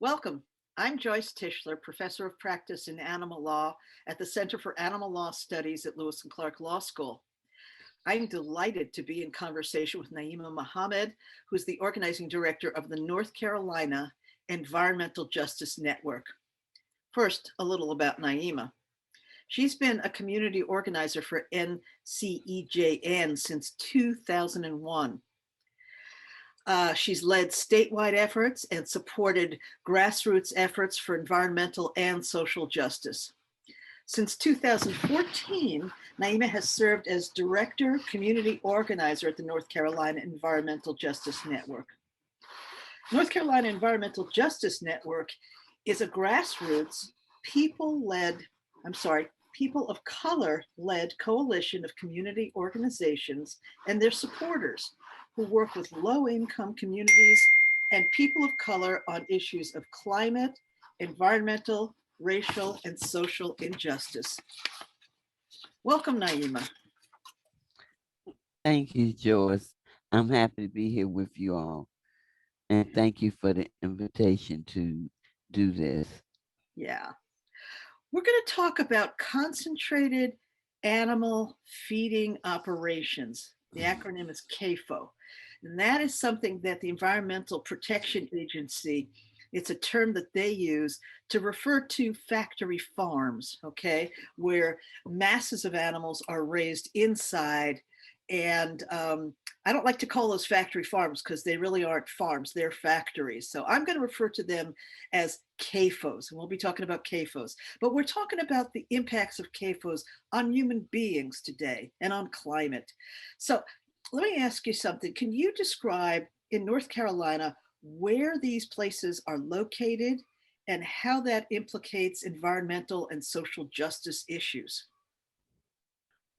Welcome. I'm Joyce Tischler, Professor of Practice in Animal Law at the Center for Animal Law Studies at Lewis and Clark Law School. I'm delighted to be in conversation with Naima Mohammed, who's the organizing director of the North Carolina Environmental Justice Network. First, a little about Naima. She's been a community organizer for NCEJN since 2001. She's led statewide efforts and supported grassroots efforts for environmental and social justice. Since 2014, Naima has served as Director, Community Organizer at the North Carolina Environmental Justice Network. North Carolina Environmental Justice Network is a grassroots, people of color led coalition of community organizations and their supporters who work with low income communities and people of color on issues of climate, environmental, racial, and social injustice. Welcome, Naima. Thank you, Joyce. I'm happy to be here with you all. And thank you for the invitation to do this. Yeah. We're going to talk about concentrated animal feeding operations. The acronym is CAFO. And that is something that the Environmental Protection Agency, it's a term that they use to refer to factory farms, okay, where masses of animals are raised inside. And I don't like to call those factory farms because they really aren't farms, they're factories. So I'm going to refer to them as CAFOs, and we'll be talking about CAFOs. But we're talking about the impacts of CAFOs on human beings today and on climate. So let me ask you something. Can you describe in North Carolina where these places are located and how that implicates environmental and social justice issues?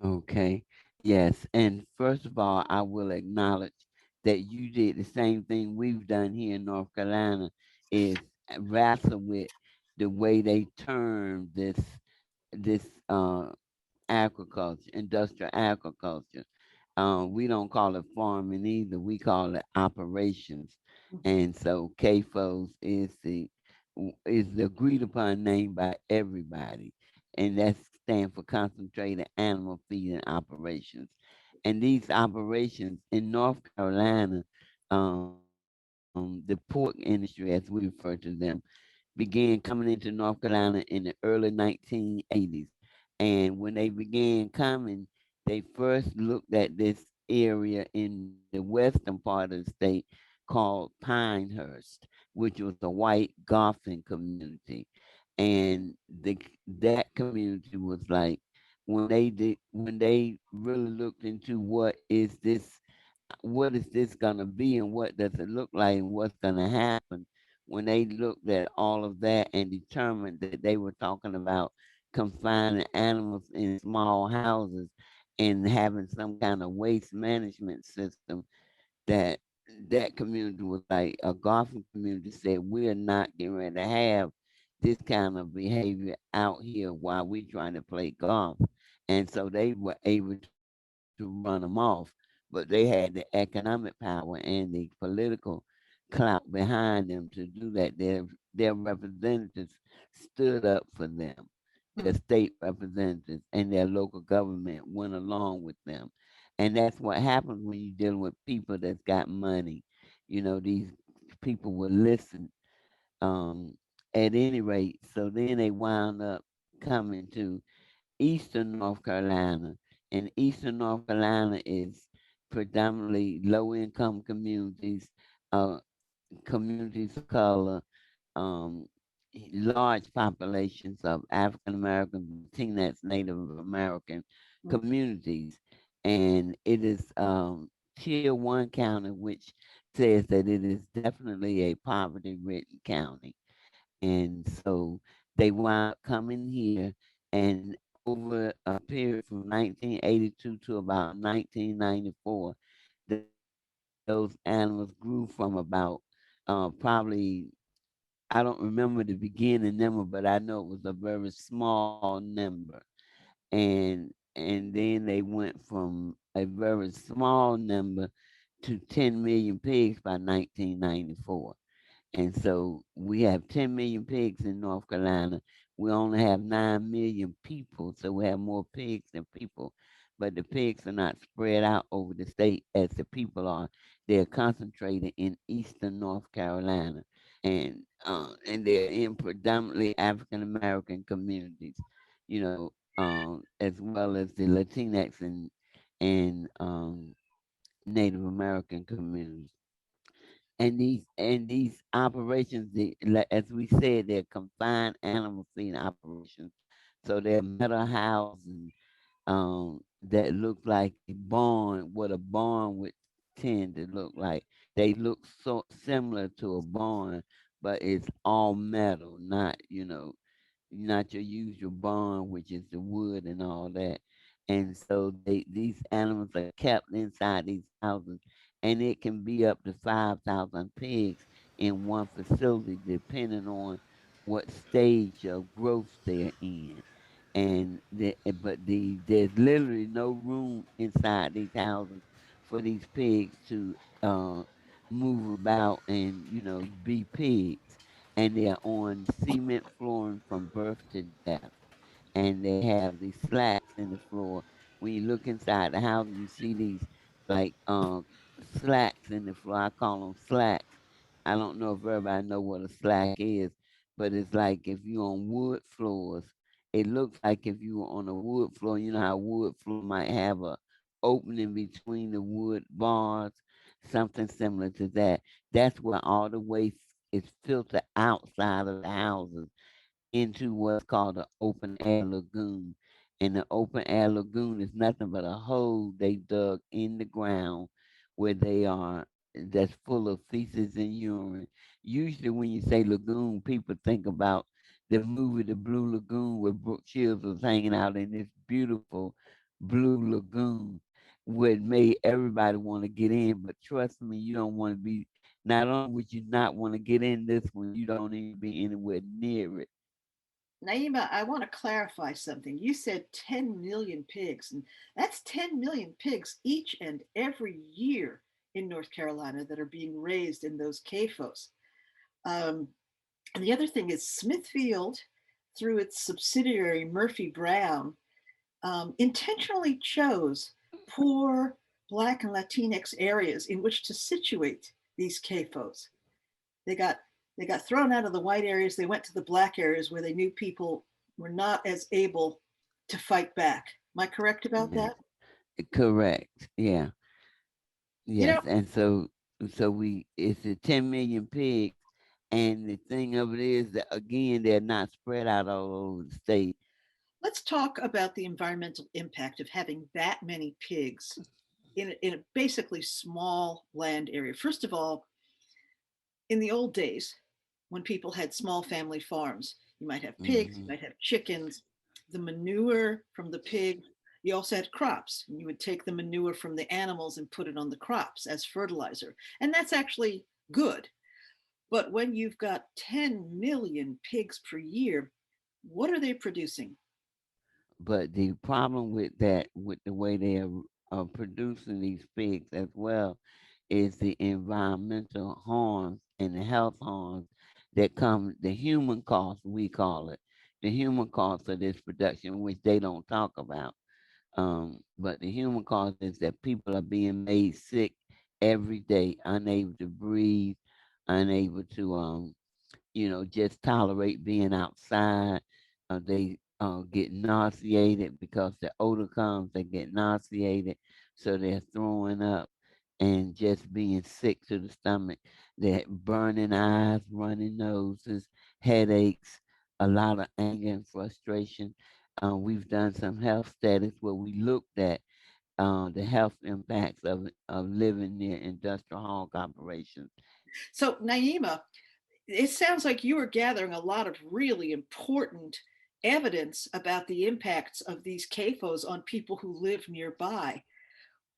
Okay. Yes. And first of all, I will acknowledge that you did the same thing we've done here in North Carolina is wrestle with the way they term this agriculture, industrial agriculture. We don't call it farming either. We call it operations. And so CAFOs is the agreed upon name by everybody, and that stands for Concentrated Animal Feeding Operations. And these operations in North Carolina, the pork industry, as we refer to them, began coming into North Carolina in the early 1980s. And when they began coming, they first looked at this area in the western part of the state called Pinehurst, which was a white golfing community. And that community was like when they really looked into what is this gonna be and what does it look like and what's gonna happen, when they looked at all of that and determined that they were talking about confining animals in small houses and having some kind of waste management system, that that community was like a golfing community said, we're not getting ready to have this kind of behavior out here while we're trying to play golf. And so they were able to run them off, but they had the economic power and the political clout behind them to do that. Their representatives stood up for them. Their state representatives and their local government went along with them. And that's what happens when you're dealing with people that's got money. These people will listen. Um, at any rate, so then they wound up coming to Eastern North Carolina. And Eastern North Carolina is predominantly low income communities, uh, communities of color, um, large populations of African Americans, Latinx, Native American communities. And it is tier one county, which says that it is definitely a poverty ridden county. And so they wound up coming here, and over a period from 1982 to about 1994, those animals grew from about probably, I don't remember the beginning number, but I know it was a very small number. And then they went from a very small number to 10 million pigs by 1994. And so we have 10 million pigs in North Carolina. We only have 9 million people, so we have more pigs than people. But the pigs are not spread out over the state as the people are. They're concentrated in eastern North Carolina, and they're in predominantly African American communities, as well as the Latinx and Native American communities. And these operations, as we said, they're confined animal feeding operations. So they're metal housing that look like a barn, what a barn would tend to look like. They look so similar to a barn, but it's all metal, not your usual barn, which is the wood and all that. And so these animals are kept inside these houses, and it can be up to 5,000 pigs in one facility, depending on what stage of growth they're in. There's literally no room inside these houses for these pigs to uh, move about and be pigs, and they're on cement flooring from birth to death, and they have these slats in the floor. When you look inside the house, you see these like slats in the floor. I call them slacks. I don't know if everybody know what a slack is, but it's like if you're on wood floors, it looks like if you were on a wood floor. You know how wood floor might have a opening between the wood bars, something similar to that. That's where all the waste is filtered outside of the houses into what's called an open air lagoon. And the open air lagoon is nothing but a hole they dug in the ground where they are that's full of feces and urine. Usually when you say lagoon, people think about the movie The Blue Lagoon where Brooke Shields was hanging out in this beautiful blue lagoon what made everybody want to get in. But trust me, you don't want to be, not only would you not want to get in this one, you don't even be anywhere near it. Naima, I want to clarify something. You said 10 million pigs, and that's 10 million pigs each and every year in North Carolina that are being raised in those CAFOs. Um, and the other thing is Smithfield, through its subsidiary Murphy Brown, intentionally chose poor Black and Latinx areas in which to situate these CAFOs. They got they got thrown out of the white areas. They went to the black areas where they knew people were not as able to fight back. Am I correct about Yeah, that? correct. Yeah, You yes. know, And so it's a 10 million pigs, and the thing of it is that again they're not spread out all over the state. let's talk about the environmental impact of having that many pigs in a basically small land area. First of all, in the old days, when people had small family farms, you might have pigs, you Hmm. might have chickens, the manure from the pig. You also had crops, and you would take the manure from the animals and put it on the crops as fertilizer. And that's actually good. But when you've got 10 million pigs per year, what are they producing? But the problem with that, with the way they are producing these pigs as well, is the environmental harms and the health harms that come, the human cost, we call it, the human cost of this production, which they don't talk about. But the human cause is that people are being made sick every day, unable to breathe, unable to just tolerate being outside. They get nauseated because the odor comes, they get nauseated, so they're throwing up and just being sick to the stomach. They're burning eyes, running noses, headaches, a lot of anger and frustration. We've done some health studies where we looked at the health impacts of living near industrial hog operations. So, Naima, it sounds like you are gathering a lot of really important evidence about the impacts of these CAFOs on people who live nearby.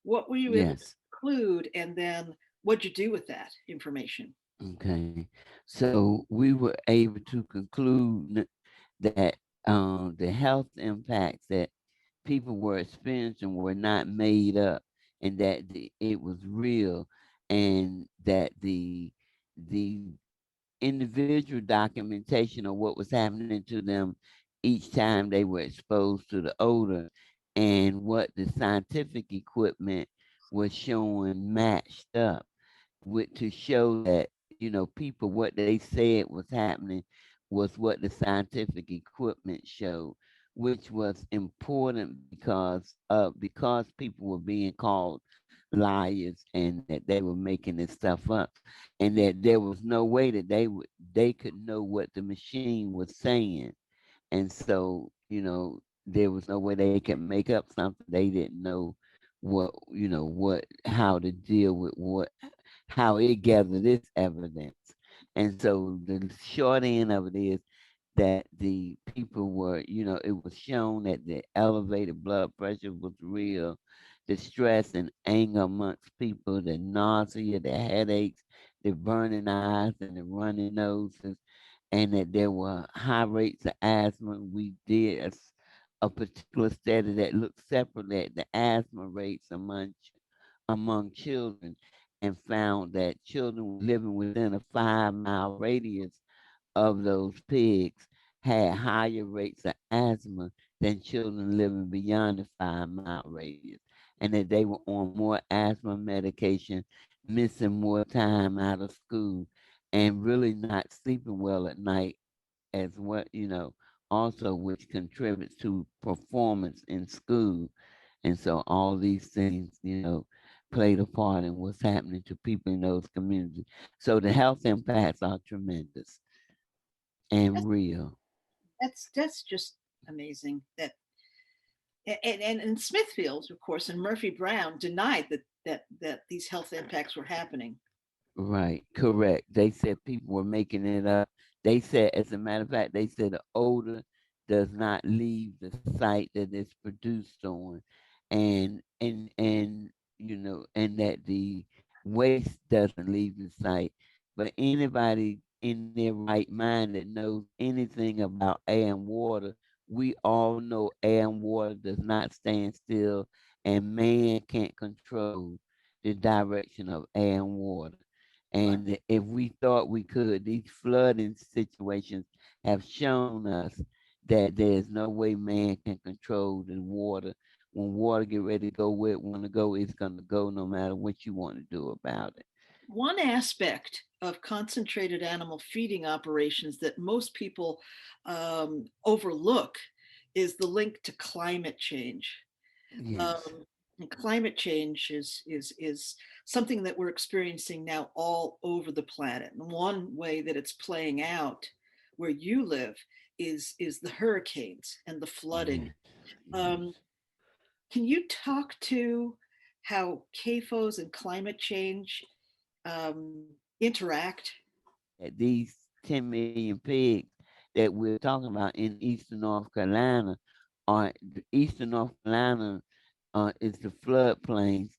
What were you able to Yes. conclude, and then what'd you do with that information? Okay. So we were able to conclude that the health impacts that people were experiencing were not made up, and that it was real, and that the individual documentation of what was happening to them each time they were exposed to the odor, and what the scientific equipment was showing matched up with, to show that, people, what they said was happening was what the scientific equipment showed, which was important because people were being called liars and that they were making this stuff up, and that there was no way that they could know what the machine was saying. And so, there was no way they could make up something they didn't know how to deal with how it gathered this evidence. And so the short end of it is that the people were, it was shown that the elevated blood pressure was real, the stress and anger amongst people, the nausea, the headaches, the burning eyes, and the running noses, and that there were high rates of asthma. We did a particular study that looked separately at the asthma rates among children, and found that children living within a 5-mile radius of those pigs had higher rates of asthma than children living beyond the 5-mile radius, and that they were on more asthma medication, missing more time out of school, and really not sleeping well at night, as what, also which contributes to performance in school. And so all these things, played a part in what's happening to people in those communities. So the health impacts are tremendous That's and real. that's just amazing. And Smithfield, of course, and Murphy Brown denied that these health impacts were happening. Right, correct. They said people were making it up. They said, as a matter of fact, they said the odor does not leave the site that it's produced on, and and that the waste doesn't leave the site. But anybody in their right mind that knows anything about air and water, we all know air and water does not stand still, and man can't control the direction of air and water. Right. And if we thought we could, these flooding situations have shown us that there's no way man can control the water. When water get ready to go where it want to go, it's going to go no matter what you want to do about it. One aspect of concentrated animal feeding operations that most people overlook is the link to climate change. Yes, Um, and climate change is something that we're experiencing now all over the planet. And one way that it's playing out where you live is the hurricanes and the flooding. yes, Um, yes. can you talk to how CAFOs and climate change interact? That these 10 million pigs that we're talking about in eastern North Carolina are eastern North Carolina is the floodplains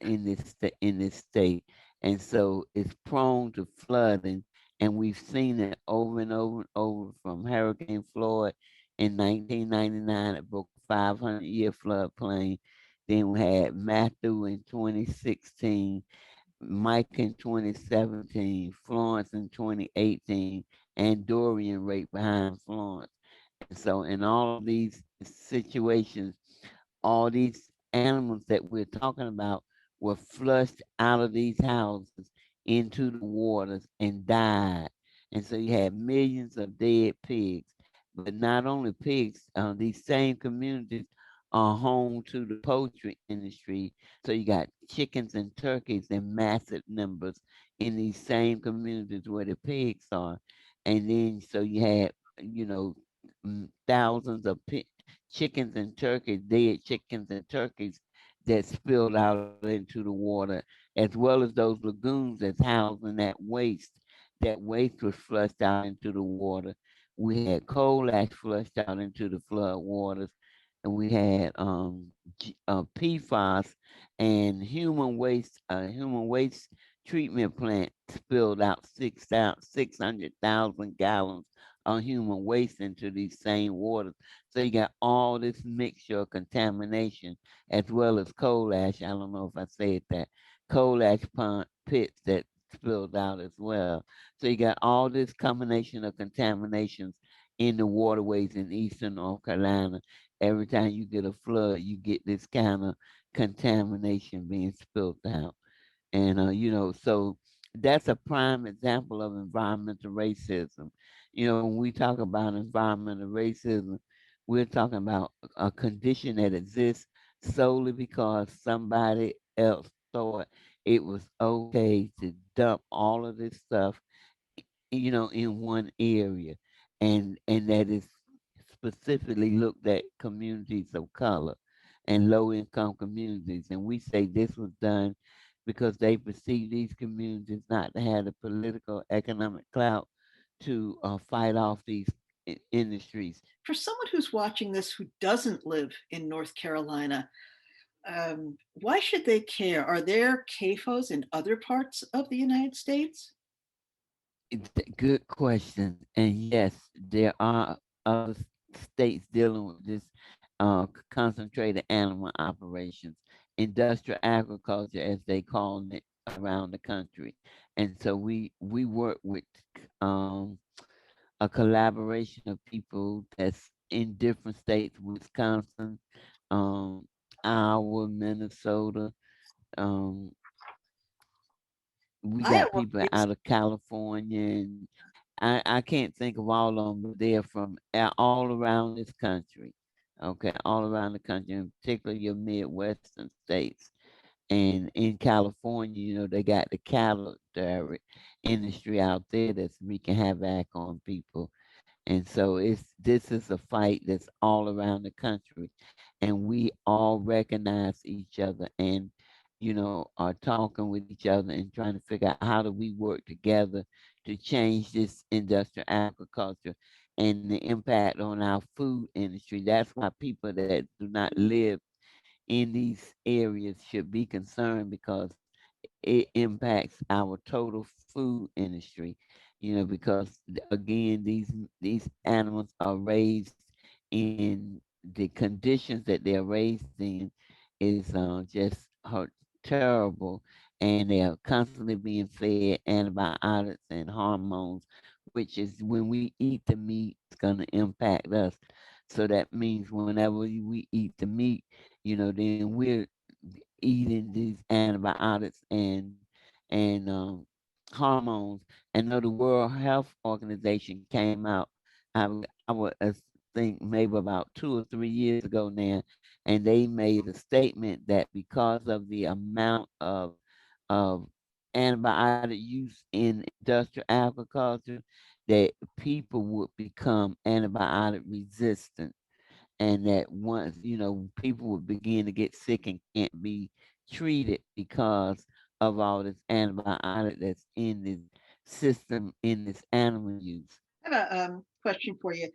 in this state, and so it's prone to flooding. And we've seen it over and over and over, from Hurricane Floyd in 1999 that broke a 500-year floodplain. Then we had Matthew in 2016, Mike in 2017, Florence in 2018, and Dorian right behind Florence. And so, in all of these situations, all these animals that we're talking about were flushed out of these houses into the waters and died. And so you had millions of dead pigs. But not only pigs, these same communities are home to the poultry industry. So you got chickens and turkeys in massive numbers in these same communities where the pigs are. And then so you had, you know, thousands of chickens and turkeys, dead chickens and turkeys that spilled out into the water, as well as those lagoons that's housing that waste. That waste was flushed out into the water. We had coal ash flushed out into the flood waters, and we had PFAS and human waste treatment plant spilled out 600,000 gallons of human waste into these same waters. So you got all this mixture of contamination, as well as coal ash. I don't know if I said that. Coal ash pits that spilled out as well. So you got all this combination of contaminations in the waterways in eastern North Carolina. Every time you get a flood, you get this kind of contamination being spilled out. And so that's a prime example of environmental racism. When we talk about environmental racism, we're talking about a condition that exists solely because somebody else thought it was okay to dump all of this stuff, in one area, and that is specifically looked at communities of color and low income communities. And we say this was done because they perceive these communities not to have the political economic clout to fight off these industries. For someone who's watching this who doesn't live in North Carolina, why should they care? Are there CAFOs in other parts of the United States? Good question. And yes, there are other states dealing with this concentrated animal operations, industrial agriculture, as they call it around the country. And so we work with um, a collaboration of people that's in different states: Wisconsin, um, Iowa, Minnesota. Um, we got Iowa people is out of California, and I can't think of all of them, but they're from all around this country. Okay, all around the country, in particular your Midwestern states. And in California, they got the cattle dairy industry out there that's wreaking havoc on people. And so this is a fight that's all around the country, and we all recognize each other, and are talking with each other and trying to figure out how do we work together to change this industrial agriculture and the impact on our food industry. That's why people that do not live in these areas should be concerned, because it impacts our total food industry. Because again, these animals are raised in the conditions that they're raised in is just terrible, and they are constantly being fed antibiotics and hormones, which is when we eat the meat, it's going to impact us. So that means whenever we eat the meat, then we're eating these antibiotics and hormones. And though the World Health Organization came out, I would think maybe about 2 or 3 years ago now, and they made a statement that because of the amount of antibiotic use in industrial agriculture, that people would become antibiotic resistant, and that once people would begin to get sick and can't be treated because of all this antibiotic that's in the system in this animal use. I have a question for you.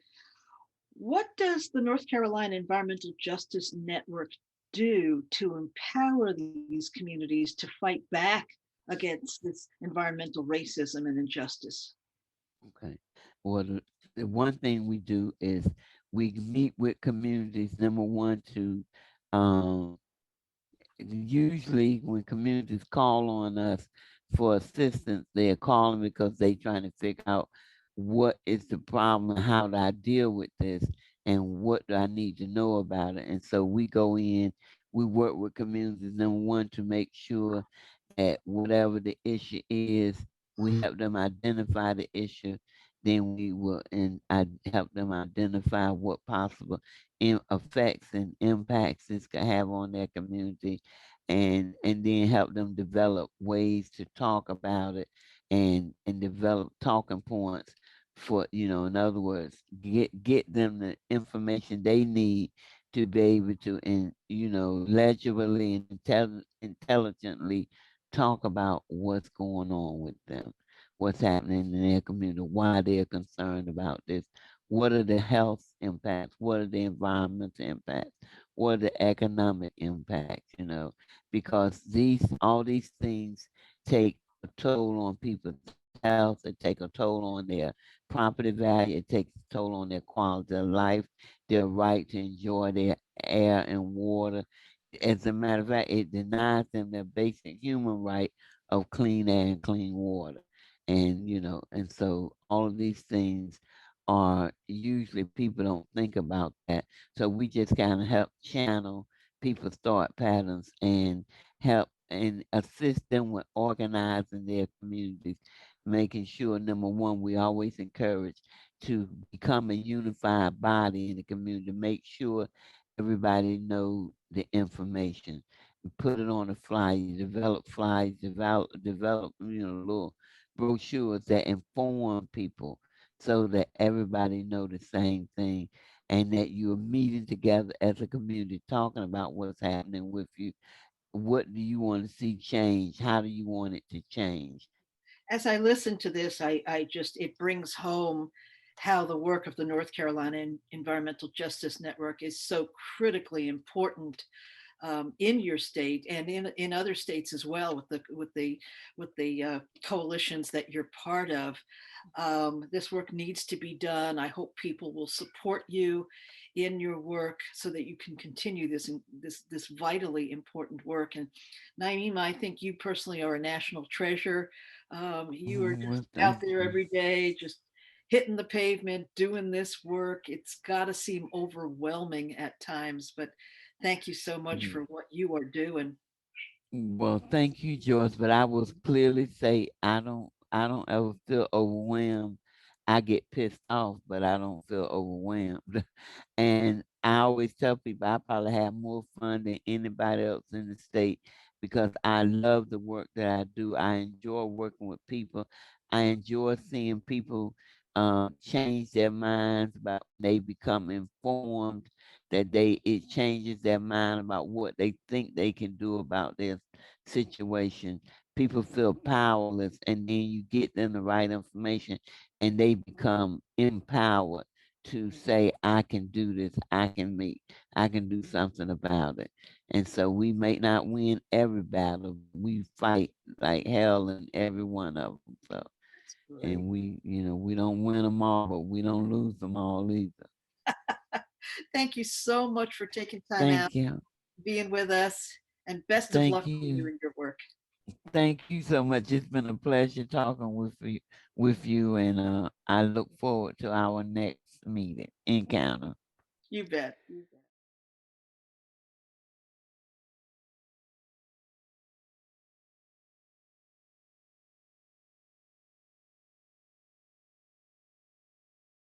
What does the North Carolina Environmental Justice Network do to empower these communities to fight back against this environmental racism and injustice? Okay. Well, the one thing we do is we meet with communities. Number one, to um, usually when communities call on us for assistance, they are calling because they trying to figure out what is the problem, how do I deal with this, and what do I need to know about it. And so we go in, we work with communities, number one, to make sure that whatever the issue is, we help them identify the issue. Then we will, and I help them identify what possible effects and impacts this could have on their community, and then help them develop ways to talk about it, and develop talking points for, in other words, get them the information they need to be able to, and legibly and intelligently talk about what's going on with them, what's happening in their community, why they're concerned about this, what are the health impacts, what are the environmental impacts, what are the economic impacts, because all these things take a toll on people's health, it take a toll on their property value, it takes a toll on their quality of life, their right to enjoy their air and water. As a matter of fact, it denies them their basic human right of clean air and clean water. And, and so all of these things are usually people don't think about that. So we just kind of help channel people's thought patterns and help and assist them with organizing their communities, making sure number one, we always encourage to become a unified body in the community, make sure everybody know the information, put it on a flyer, develop flyers, develop little brochures that inform people so that everybody know the same thing and that you're meeting together as a community talking about what's happening with you. What do you want to see change? How do you want it to change? As I listen to this, I just, it brings home how the work of the North Carolina Environmental Justice Network is so critically important in your state and in other states as well with the coalitions that you're part of. This work needs to be done. I hope people will support you in your work so that you can continue this vitally important work. And Naima, I think you personally are a national treasure. You are just Well, out thank there you. every day, just hitting the pavement, doing this work. It's got to seem overwhelming at times, but thank you so much Mm. for what you are doing. Well, thank you, Joyce. But I will clearly say I don't ever feel overwhelmed. I get pissed off, but I don't feel overwhelmed. And I always tell people I probably have more fun than anybody else in the state because I love the work that I do. I enjoy working with people. I enjoy seeing people change their minds about they become informed, that it changes their mind about what they think they can do about their situation. People feel powerless, and then you get them the right information, and they become empowered to say, I can do this, I can do something about it. And so we may not win every battle, but we fight like hell in every one of them. So, That's great. and we don't win them all, but we don't lose them all either. Thank you so much for taking time out, Thank you. being with us, and best of luck Thank to you you. in your work. Thank you so much. It's been a pleasure talking with you, and I look forward to our next meeting encounter. You bet.